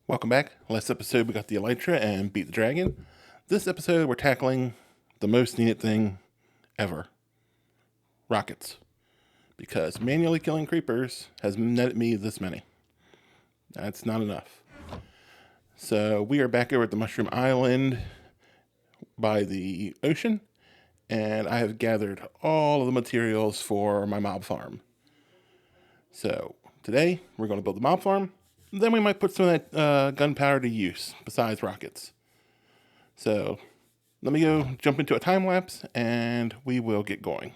Welcome back. Last episode we got the Elytra and beat the dragon. This episode we're tackling the most needed thing ever. Rockets. Because manually killing creepers has netted me this many. That's not enough. So we are back over at the Mushroom Island by the ocean. And I have gathered all of the materials for my mob farm. So today we're going to build the mob farm. Then we might put some of that gunpowder to use besides rockets. So let me go jump into a time lapse and we will get going.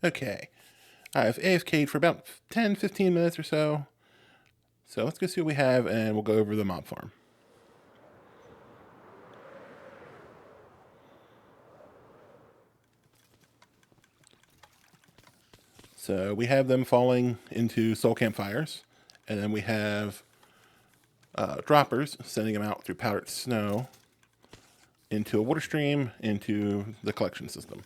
Okay, I've AFK'd for about 10-15 minutes or so. So let's go see what we have and we'll go over the mob farm. So we have them falling into soul campfires, and then we have droppers sending them out through powdered snow into a water stream into the collection system.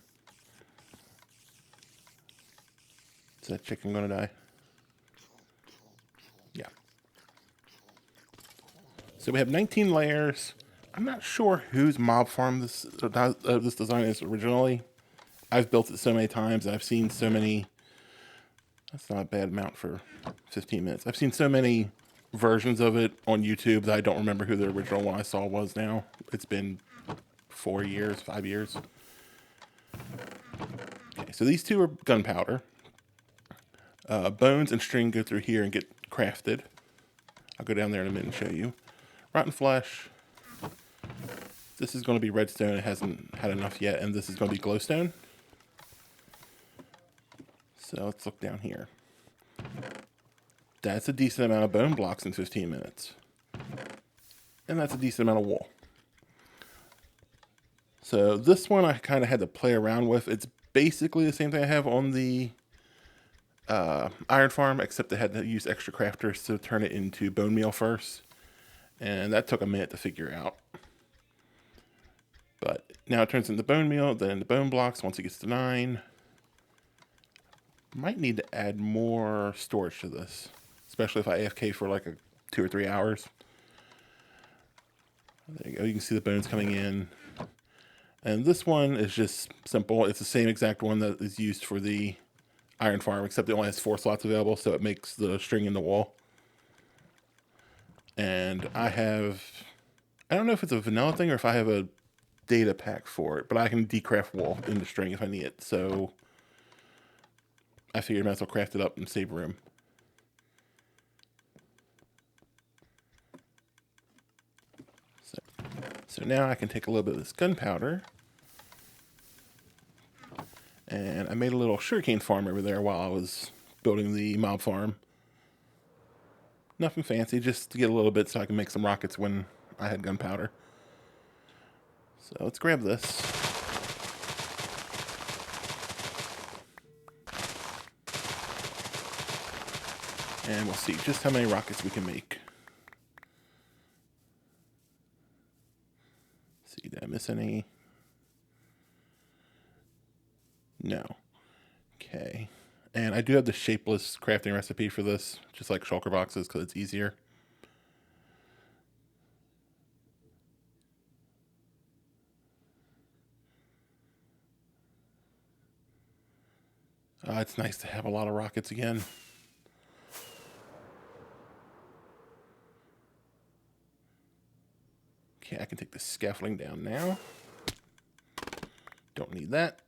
Is that chicken gonna die? Yeah. So we have 19 layers. I'm not sure whose mob farm this design is originally. I've built it so many times. I've seen so many. That's not a bad amount for 15 minutes. I've seen so many versions of it on YouTube that I don't remember who the original one I saw was now. It's been 4 years, 5 years. Okay, so these two are gunpowder. Bones and string go through here and get crafted. I'll go down there in a minute and show you. Rotten flesh. This is going to be redstone. It hasn't had enough yet. And this is going to be glowstone. So let's look down here. That's a decent amount of bone blocks in 15 minutes. And that's a decent amount of wool. So this one I kind of had to play around with. It's basically the same thing I have on the iron farm, except I had to use extra crafters to turn it into bone meal first. And that took a minute to figure out. But now it turns into bone meal, then into bone blocks once it gets to 9. Might need to add more storage to this, especially if I AFK for like 2 or 3 hours. There you go. You can see the bones coming in. And this one is just simple. It's the same exact one that is used for the iron farm, except it only has 4 slots available, so it makes the string in the wall. And I don't know if it's a vanilla thing or if I have a data pack for it, but I can decraft wool in the string if I need it. So I figured I might as well craft it up and save room. So now I can take a little bit of this gunpowder, and I made a little sugarcane farm over there while I was building the mob farm. Nothing fancy, just to get a little bit so I can make some rockets when I had gunpowder. So let's grab this. And we'll see just how many rockets we can make. Let's see, did I miss any? No. Okay. And I do have the shapeless crafting recipe for this, just like shulker boxes, because it's easier. It's nice to have a lot of rockets again. Okay, I can take the scaffolding down now. Don't need that.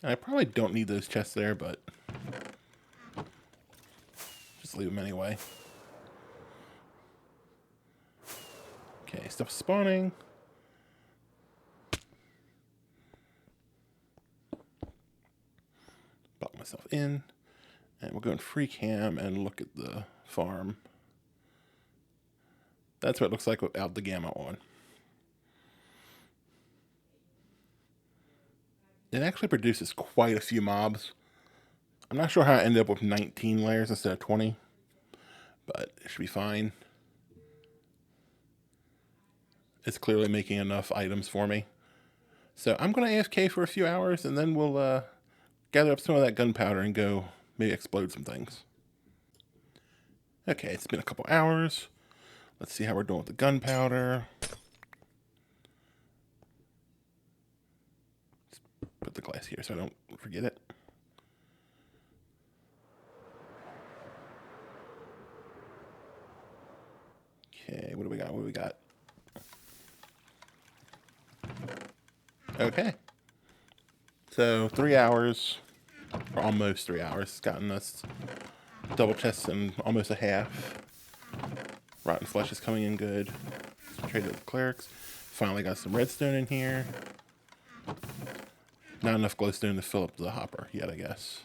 And I probably don't need those chests there, but just leave them anyway. Okay, stuff spawning. Pop myself in. And we'll go in free cam and look at the farm. That's what it looks like without the gamma on. It actually produces quite a few mobs. I'm not sure how I ended up with 19 layers instead of 20, but it should be fine. It's clearly making enough items for me. So I'm going to AFK for a few hours, and then we'll gather up some of that gunpowder and go maybe explode some things. Okay, it's been a couple hours. Let's see how we're doing with the gunpowder. Let's put the glass here so I don't forget it. Okay, what do we got? What do we got? Okay. So 3 hours, or almost 3 hours, it's gotten us double chests and almost a half. Rotten flesh is coming in good. Traded with the clerics. Finally got some redstone in here. Not enough glowstone to fill up the hopper yet, I guess.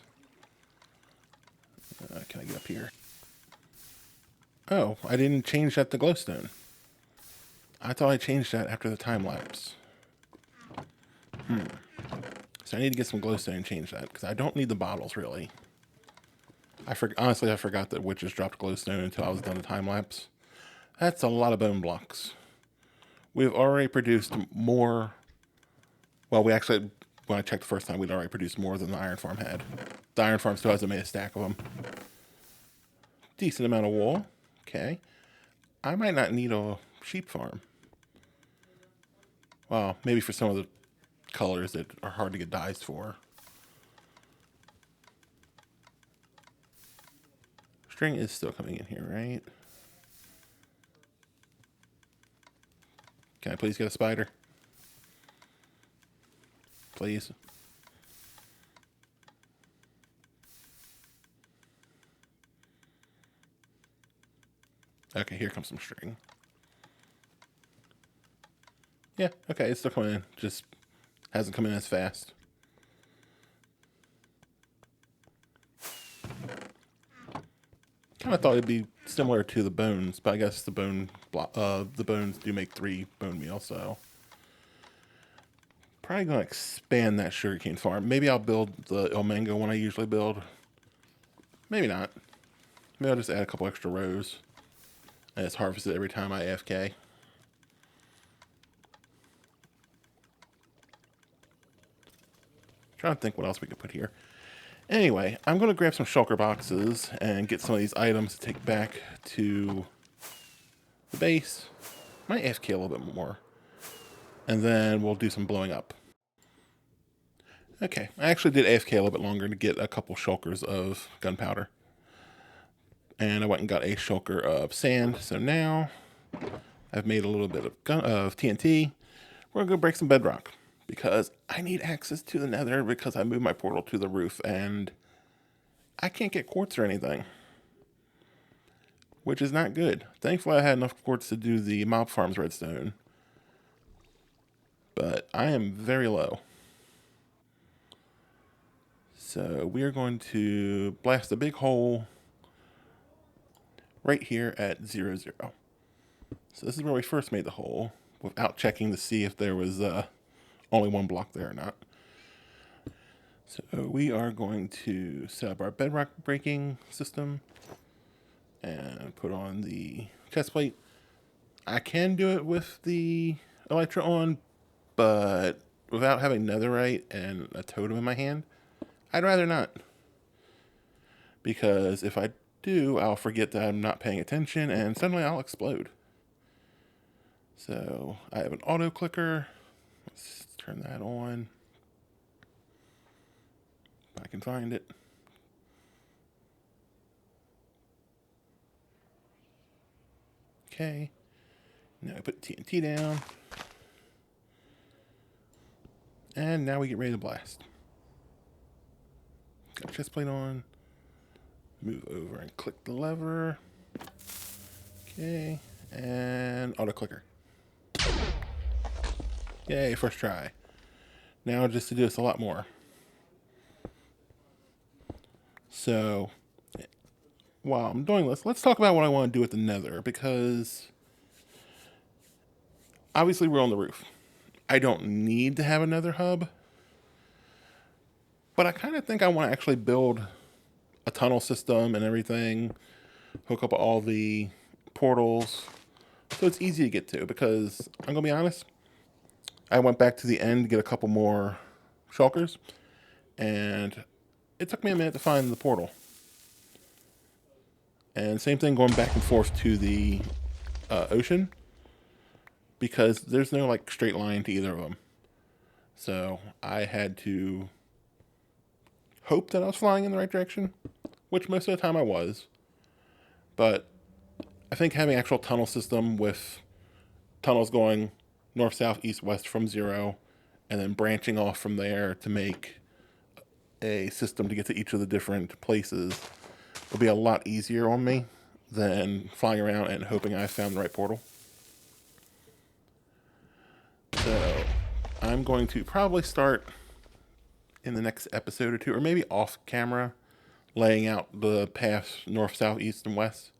Can I get up here? Oh, I didn't change that to glowstone. I thought I changed that after the time lapse. So I need to get some glowstone and change that, because I don't need the bottles, really. Honestly, I forgot that witches dropped glowstone until I was done the time lapse. That's a lot of bone blocks. We've already produced more. Well, when I checked the first time, we'd already produced more than the iron farm had. The iron farm still hasn't made a stack of them. Decent amount of wool. Okay. I might not need a sheep farm. Well, maybe for some of the colors that are hard to get dyes for. String is still coming in here, right? Can I please get a spider? Please. Okay, here comes some string. Yeah, okay, it's still coming in. Just hasn't come in as fast. Kind of thought it'd be similar to the bones, but I guess the bones do make 3 bone meal, so probably gonna expand that sugarcane farm. Maybe I'll build the El Mango one I usually build. Maybe not. Maybe I'll just add a couple extra rows and just harvest it every time I AFK. trying to think what else we could put here. Anyway, I'm going to grab some shulker boxes and get some of these items to take back to the base. Might AFK a little bit more. And then we'll do some blowing up. Okay, I actually did AFK a little bit longer to get a couple shulkers of gunpowder. And I went and got a shulker of sand. So now I've made a little bit of TNT. We're going to go break some bedrock. Because I need access to the nether because I moved my portal to the roof and I can't get quartz or anything. Which is not good. Thankfully I had enough quartz to do the mob farms redstone. But I am very low. So we are going to blast a big hole right here at 0, 0. So this is where we first made the hole without checking to see if there was only one block there or not. So we are going to set up our bedrock breaking system and put on the chest plate. I can do it with the elytra on, but without having netherite and a totem in my hand, I'd rather not. Because if I do, I'll forget that I'm not paying attention and suddenly I'll explode. So I have an auto clicker. Let's turn that on. If I can find it. Okay. Now I put TNT down. And now we get ready to blast. Got chest plate on. Move over and click the lever. Okay. And auto clicker. Yay, first try. Now just to do this a lot more. So, while I'm doing this, let's talk about what I want to do with the nether, because obviously we're on the roof. I don't need to have a nether hub, but I kind of think I want to actually build a tunnel system and everything, hook up all the portals, so it's easy to get to, because I'm going to be honest, I went back to the end to get a couple more shulkers, and it took me a minute to find the portal. And same thing going back and forth to the ocean, because there's no like straight line to either of them. So I had to hope that I was flying in the right direction, which most of the time I was. But I think having actual tunnel system with tunnels going north, south, east, west from 0, and then branching off from there to make a system to get to each of the different places will be a lot easier on me than flying around and hoping I found the right portal. So I'm going to probably start in the next episode or two, or maybe off camera, laying out the paths north, south, east, and west.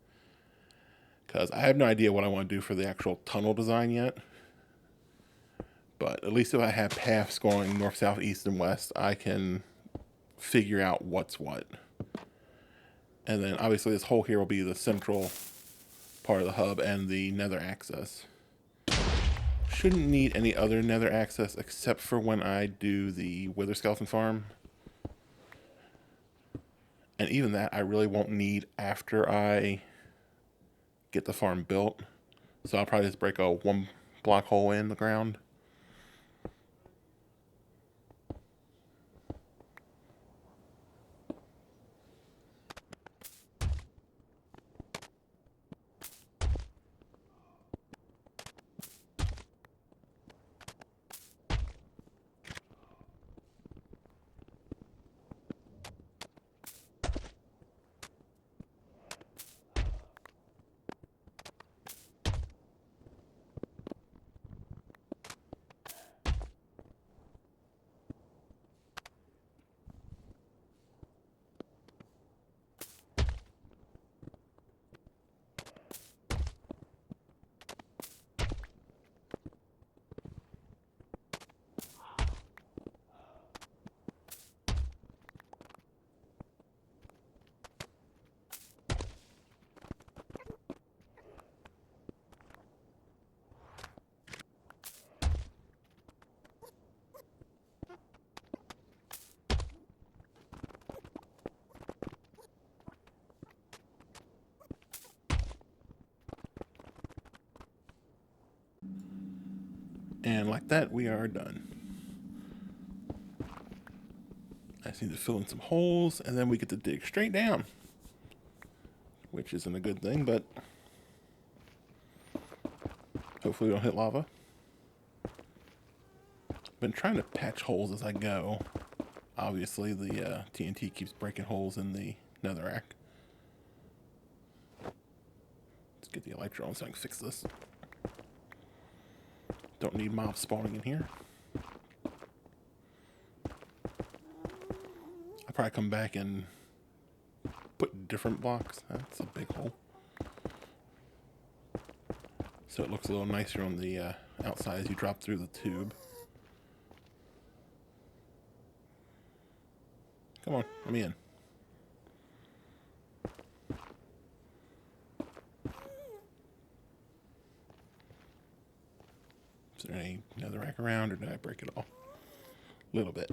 Because I have no idea what I want to do for the actual tunnel design yet. But at least if I have paths going north, south, east, and west, I can figure out what's what. And then obviously this hole here will be the central part of the hub and the nether access. Shouldn't need any other nether access except for when I do the wither skeleton farm. And even that I really won't need after I get the farm built. So I'll probably just break a 1 block hole in the ground. And like that, we are done. I just need to fill in some holes, and then we get to dig straight down. Which isn't a good thing, but hopefully we don't hit lava. Been trying to patch holes as I go. Obviously, the TNT keeps breaking holes in the netherrack. Let's get the elytra on so I can fix this. Don't need mobs spawning in here. I'll probably come back and put different blocks. That's a big hole. So it looks a little nicer on the outside as you drop through the tube. Come on, let me in. Is there any netherrack around, or did I break it all? A little bit.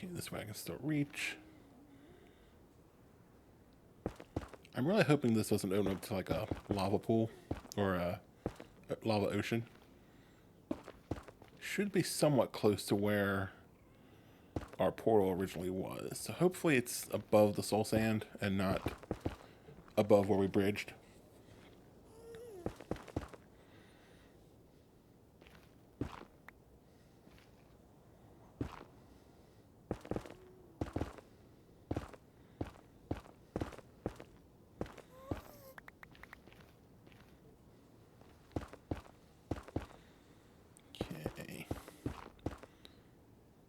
Okay, this way I can still reach. I'm really hoping this doesn't open up to like a lava pool or a lava ocean. Should be somewhat close to where our portal originally was. So hopefully it's above the soul sand and not above where we bridged. Okay.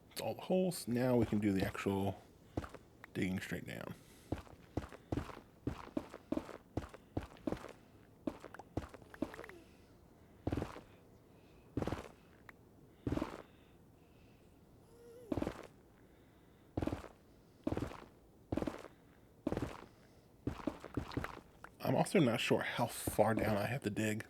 That's all the holes. Now we can do the actual digging straight down. I'm also not sure how far down I have to dig.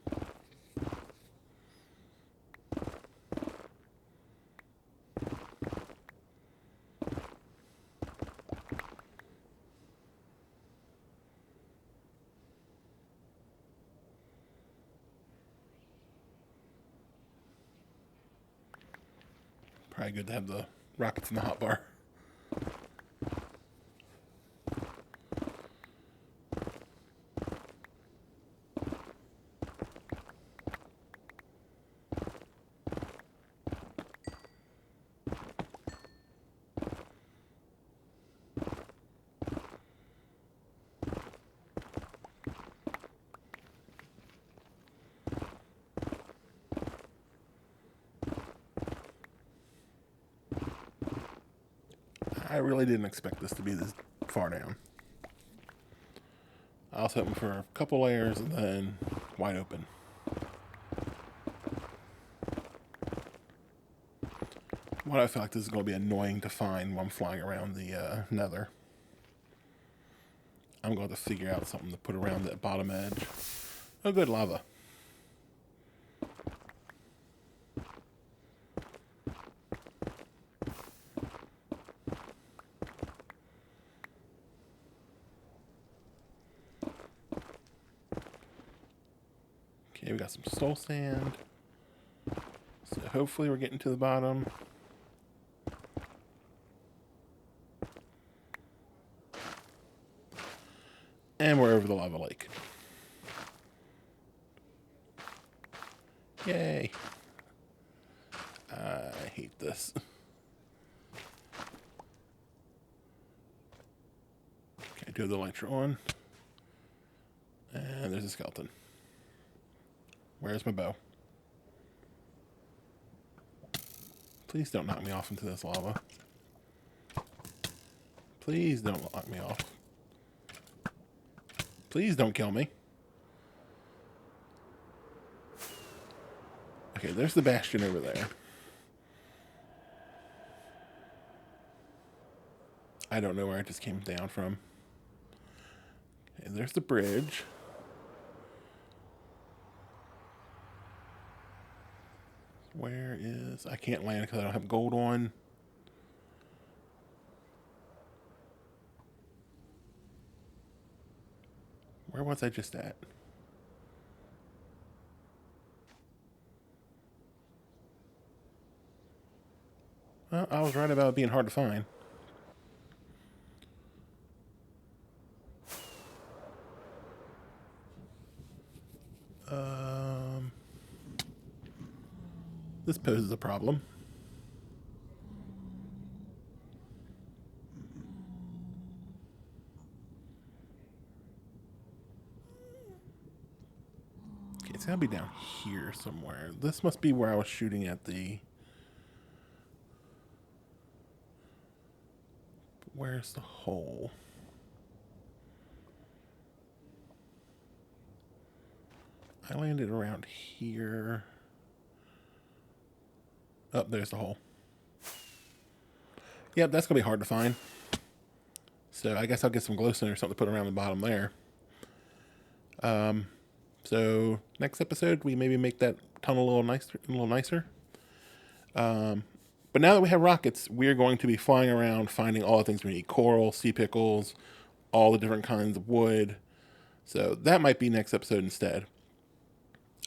Probably good to have the rockets in the hotbar. I really didn't expect this to be this far down. I was hoping for a couple layers and then wide open. Why do I feel like this is going to be annoying to find when I'm flying around the nether? I'm going to have to figure out something to put around that bottom edge. Oh, good, lava. Okay, we got some soul sand. So hopefully we're getting to the bottom. And we're over the lava lake. Yay. I hate this. Okay, do the elytra on. And there's a skeleton. Where's my bow? Please don't knock me off into this lava. Please don't knock me off. Please don't kill me. Okay, there's the bastion over there. I don't know where I just came down from. And there's the bridge. Where is... I can't land because I don't have gold on. Where was I just at? Well, I was right about it being hard to find. This poses a problem. Okay, it's gotta be down here somewhere. This must be where I was shooting at the... Where's the hole? I landed around here. Oh, there's the hole. Yep, that's gonna be hard to find. So I guess I'll get some glowstone or something to put around the bottom there. So next episode we maybe make that tunnel a little nicer. But now that we have rockets, we're going to be flying around finding all the things we need: coral, sea pickles, all the different kinds of wood. So that might be next episode instead.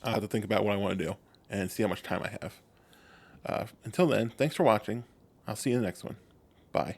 I'll have to think about what I want to do and see how much time I have. Until then, thanks for watching. I'll see you in the next one. Bye.